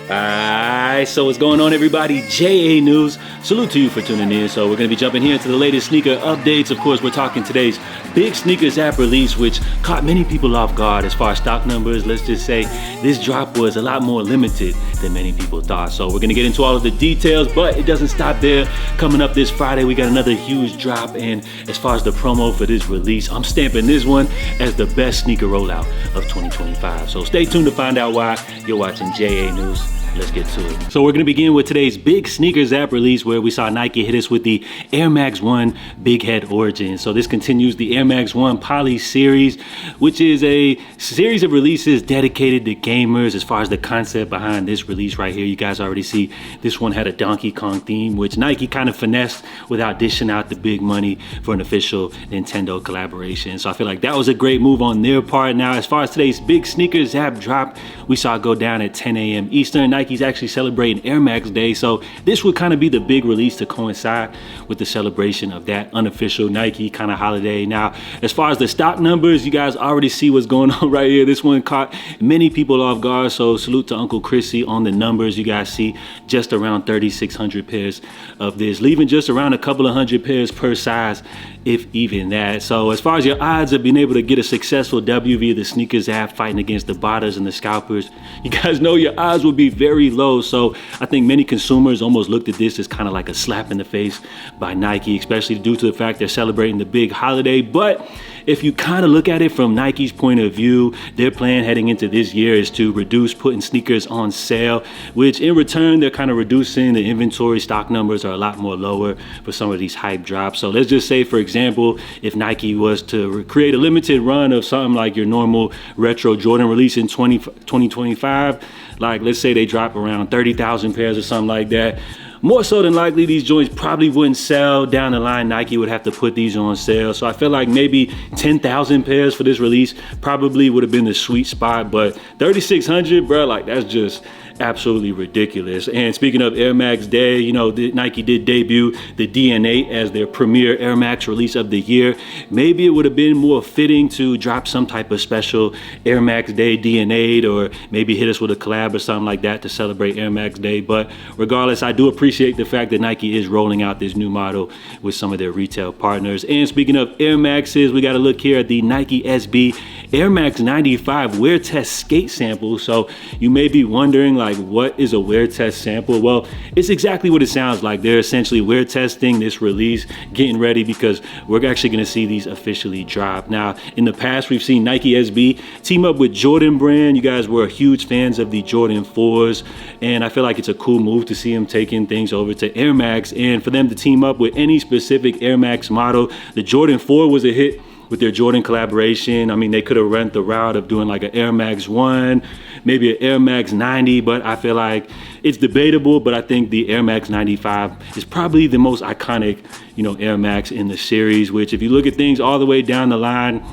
Alright, so what's going on, everybody? JA News. Salute to you for tuning in. So we're going to be jumping here into the latest sneaker updates. Of course, we're talking today's big sneakers app release, which caught many people off guard as far as stock numbers. Let's just say this drop was a lot more limited than many people thought. So we're going to get into all of the details, but it doesn't stop there. Coming up this Friday, we got another huge drop. And as far as the promo for this release, I'm stamping this one as the best sneaker rollout of 2025. So stay tuned to find out why. You're watching JA News. Let's get to it. So we're going to begin with today's big sneakers app release, where we saw Nike hit us with the Air Max 1 Big Head Origin. So this continues the Air Max 1 Poly series, which is a series of releases dedicated to gamers. As far as the concept behind this release right here, you guys already see this one had a Donkey Kong theme, which Nike kind of finessed without dishing out the big money for an official Nintendo collaboration. So I feel like that was a great move on their part. Now, as far as today's big sneakers app drop, we saw it go down at 10 a.m. Eastern. Nike's actually celebrating Air Max Day, so this would kind of be the big release to coincide with the celebration of that unofficial Nike kind of holiday. Now, as far as the stock numbers, you guys already see what's going on right here. This one caught many people off guard, so salute to Uncle Chrissy on the numbers. You guys see just around 3,600 pairs of this, leaving just around a couple of hundred pairs per size, if even that. So as far as your odds of being able to get a successful W via the sneakers app fighting against the botters and the scalpers, you guys know your odds would be very low. So I think many consumers almost looked at this as kind of like a slap in the face by Nike, especially due to the fact they're celebrating the big holiday. But if you kind of look at it from Nike's point of view, their plan heading into this year is to reduce putting sneakers on sale, which in return, they're kind of reducing the inventory. Stock numbers are a lot more lower for some of these hype drops. So let's just say, for example, if Nike was to create a limited run of something like your normal retro Jordan release in 2025, like let's say they drop around 30,000 pairs or something like that, more so than likely, these joints probably wouldn't sell. Down the line, Nike would have to put these on sale. So I feel like maybe 10,000 pairs for this release probably would have been the sweet spot. But 3,600, bro, like that's just absolutely ridiculous. And speaking of Air Max Day, you know, Nike did debut the DNA as their premier Air Max release of the year. Maybe it would have been more fitting to drop some type of special Air Max Day DNA, or maybe hit us with a collab or something like that to celebrate Air Max Day. But regardless, I do appreciate the fact that Nike is rolling out this new model with some of their retail partners. And speaking of Air Maxes, we got to look here at the Nike SB Air Max 95 wear test skate sample. So you may be wondering, like, what is a wear test sample? Well, it's exactly what it sounds like. They're essentially wear testing this release, getting ready, because we're actually going to see these officially drop. Now, in the past, we've seen Nike SB team up with Jordan Brand. You guys were huge fans of the Jordan 4s, and I feel like it's a cool move to see them taking things over to Air Max, and for them to team up with any specific Air Max model. The Jordan 4 was a hit with their Jordan collaboration. I mean, they could have went the route of doing like an Air Max 1, maybe an Air Max 90, but I feel like it's debatable. But I think the Air Max 95 is probably the most iconic, you know, Air Max in the series, which if you look at things all the way down the line,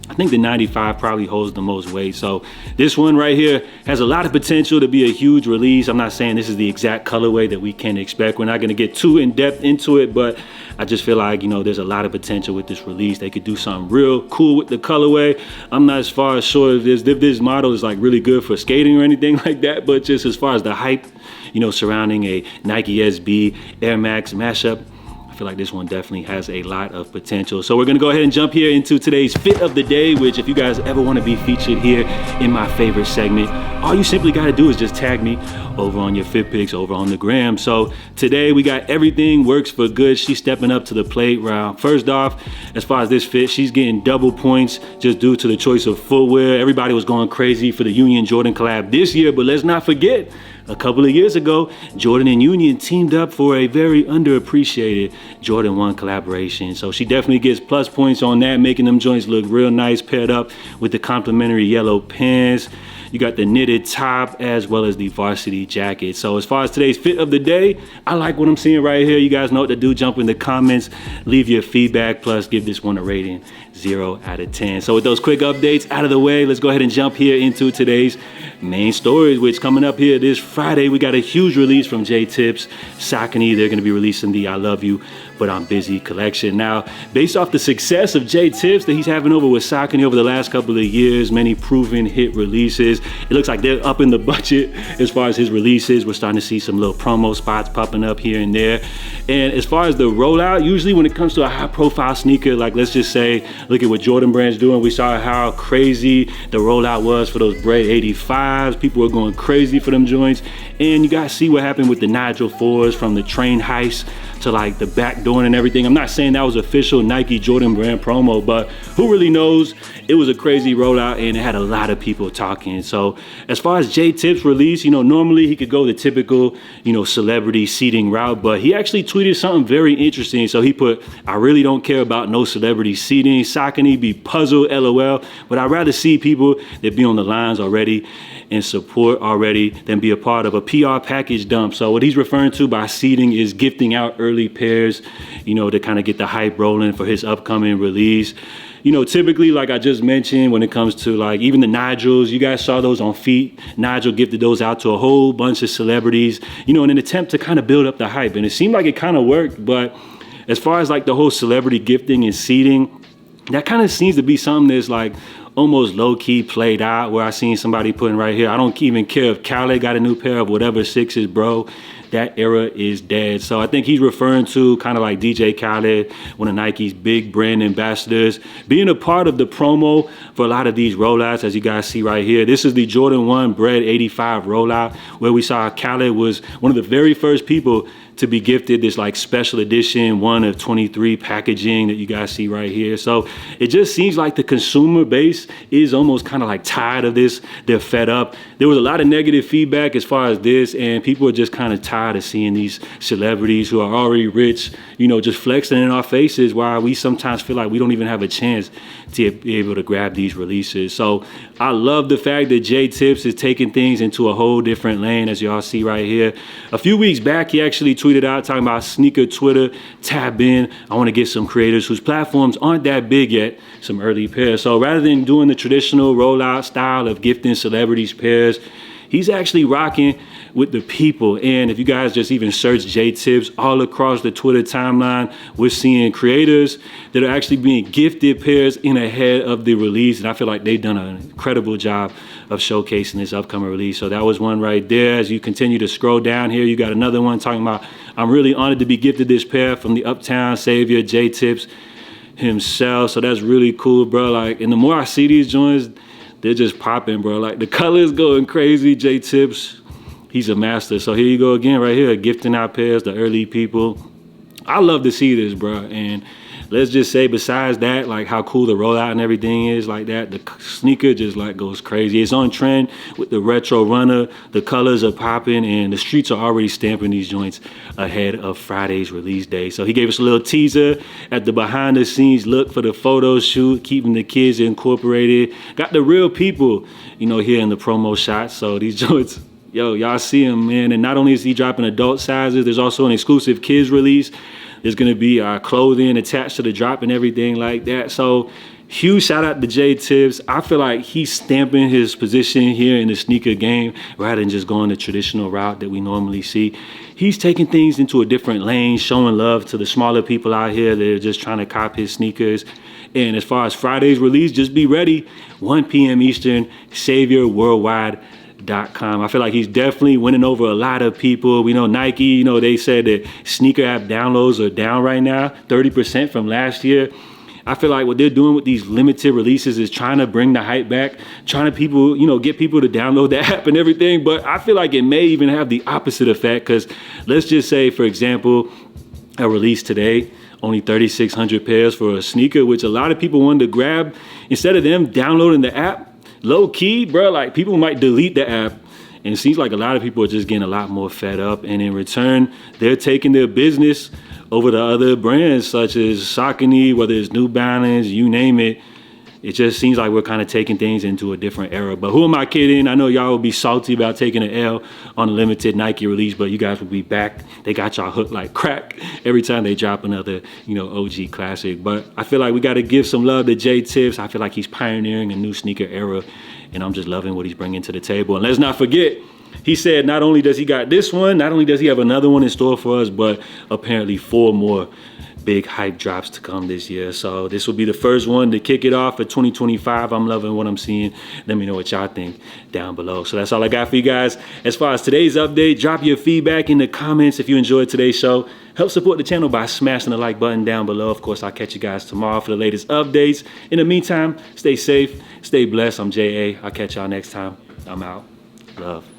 I think the 95 probably holds the most weight. So this one right here has a lot of potential to be a huge release. I'm not saying this is the exact colorway that we can expect. We're not going to get too in depth into it, but I just feel like, you know, there's a lot of potential with this release. They could do something real cool with the colorway. I'm not as far as sure if this model is like really good for skating or anything like that, but just as far as the hype, you know, surrounding a Nike SB Air Max mashup, I feel like this one definitely has a lot of potential. So we're gonna go ahead and jump here into today's fit of the day, which if you guys ever wanna be featured here in my favorite segment, all you simply gotta do is just tag me over on your fit pics over on the gram. So today we got everything works for good. She's stepping up to the plate round. First off, as far as this fit, she's getting double points just due to the choice of footwear. Everybody was going crazy for the Union Jordan collab this year, but let's not forget, a couple of years ago, Jordan and Union teamed up for a very underappreciated Jordan 1 collaboration. So she definitely gets plus points on that, making them joints look real nice, paired up with the complimentary yellow pants. You got the knitted top as well as the varsity jacket. So as far as today's fit of the day, I like what I'm seeing right here. You guys know what to do. Jump in the comments, leave your feedback, plus give this one a rating 0 out of 10. So with those quick updates out of the way, let's go ahead and jump here into today's main stories, which coming up here this Friday, we got a huge release from Jae Tips Saucony. They're going to be releasing the I Love You but I'm busy collection. Now, based off the success of Jae Tips that he's having over with Saucony over the last couple of years, many proven hit releases, it looks like they're up in the budget as far as his releases. We're starting to see some little promo spots popping up here and there. And as far as the rollout, usually when it comes to a high profile sneaker, like let's just say, look at what Jordan Brand's doing. We saw how crazy the rollout was for those Bread 85s. People were going crazy for them joints. And you guys see what happened with the Nigel 4s, from the train heist to like the backdooring and everything. I'm not saying that was official Nike Jordan Brand promo, but who really knows? It was a crazy rollout and it had a lot of people talking. So as far as Jae Tips release, normally he could go the typical, celebrity seating route, but he actually tweeted something very interesting. So he put, "I really don't care about no celebrity seating. Saucony be puzzled, LOL, but I'd rather see people that be on the lines already and support already than be a part of a PR package dump." So what he's referring to by seeding is gifting out early pairs, to kind of get the hype rolling for his upcoming release. Typically, like I just mentioned, when it comes to like even the Nigels, you guys saw those on feet. Nigel gifted those out to a whole bunch of celebrities, in an attempt to kind of build up the hype. And it seemed like it kind of worked, but as far as like the whole celebrity gifting and seeding, that kind of seems to be something that's like almost low-key played out, where I seen somebody putting right here, "I don't even care if Khaled got a new pair of whatever sixes, bro. That era is dead." So I think he's referring to kind of like DJ Khaled, one of Nike's big brand ambassadors, being a part of the promo for a lot of these rollouts, as you guys see right here. This is the Jordan 1 Bread 85 rollout, where we saw Khaled was one of the very first people to be gifted this like special edition 1 of 23 packaging that you guys see right here. So it just seems like the consumer base is almost kind of like tired of this. They're fed up. There was a lot of negative feedback as far as this, and people are just kind of tired of seeing these celebrities who are already rich, just flexing in our faces, while we sometimes feel like we don't even have a chance to be able to grab these releases. So I love the fact that Jae Tips is taking things into a whole different lane, as y'all see right here. A few weeks back, he actually tweeted out talking about sneaker Twitter, tab in. I want to get some creators whose platforms aren't that big yet some early pairs. So rather than doing the traditional rollout style of gifting celebrities pairs, he's actually rocking with the people. And if you guys just even search Jae Tips all across the Twitter timeline, we're seeing creators that are actually being gifted pairs in ahead of the release. And I feel like they've done an incredible job of showcasing this upcoming release. So that was one right there. As you continue to scroll down here, you got another one talking about, "I'm really honored to be gifted this pair from the Uptown Savior, Jae Tips himself." So that's really cool, bro. Like, and the more I see these joints, they're just popping, bro. Like the colors going crazy. Jae Tips, he's a master. So here you go again right here, gifting out pairs to early people. I love to see this, bro. And let's just say, besides that, like how cool the rollout and everything is like that, the sneaker just like goes crazy. It's on trend with the retro runner. The colors are popping, and the streets are already stamping these joints ahead of Friday's release day. So he gave us a little teaser at the behind the scenes look for the photo shoot, keeping the kids incorporated. Got the real people, here in the promo shots. So these joints, y'all see them, man. And not only is he dropping adult sizes, there's also an exclusive kids release. There's gonna be clothing attached to the drop and everything like that. So huge shout out to Jae Tips. I feel like he's stamping his position here in the sneaker game rather than just going the traditional route that we normally see. He's taking things into a different lane, showing love to the smaller people out here that are just trying to cop his sneakers. And as far as Friday's release, just be ready, 1 p.m. Eastern, SaviorWorldwide.com. I feel like he's definitely winning over a lot of people. We know Nike, they said that sneaker app downloads are down right now, 30% from last year. I feel like what they're doing with these limited releases is trying to bring the hype back, trying to get people to download the app and everything. But I feel like it may even have the opposite effect, because let's just say, for example, a release today, only 3,600 pairs for a sneaker, which a lot of people wanted to grab. Instead of them downloading the app, low key, bro, like people might delete the app. And it seems like a lot of people are just getting a lot more fed up. And in return, they're taking their business over to other brands such as Saucony, whether it's New Balance, you name it. It just seems like we're kind of taking things into a different era. But who am I kidding? I know y'all will be salty about taking an L on a limited Nike release, but you guys will be back. They got y'all hooked like crack every time they drop another, OG classic. But I feel like we got to give some love to Jae Tips. I feel like he's pioneering a new sneaker era, and I'm just loving what he's bringing to the table. And let's not forget, he said not only does he got this one, not only does he have another one in store for us, but apparently 4 more big hype drops to come this year. So this will be the first one to kick it off for 2025. I'm loving what I'm seeing. Let me know what y'all think down below. So that's all I got for you guys. As far as today's update, drop your feedback in the comments if you enjoyed today's show. Help support the channel by smashing the like button down below. Of course, I'll catch you guys tomorrow for the latest updates. In the meantime, stay safe, stay blessed. I'm Jae. I'll catch y'all next time. I'm out. Love.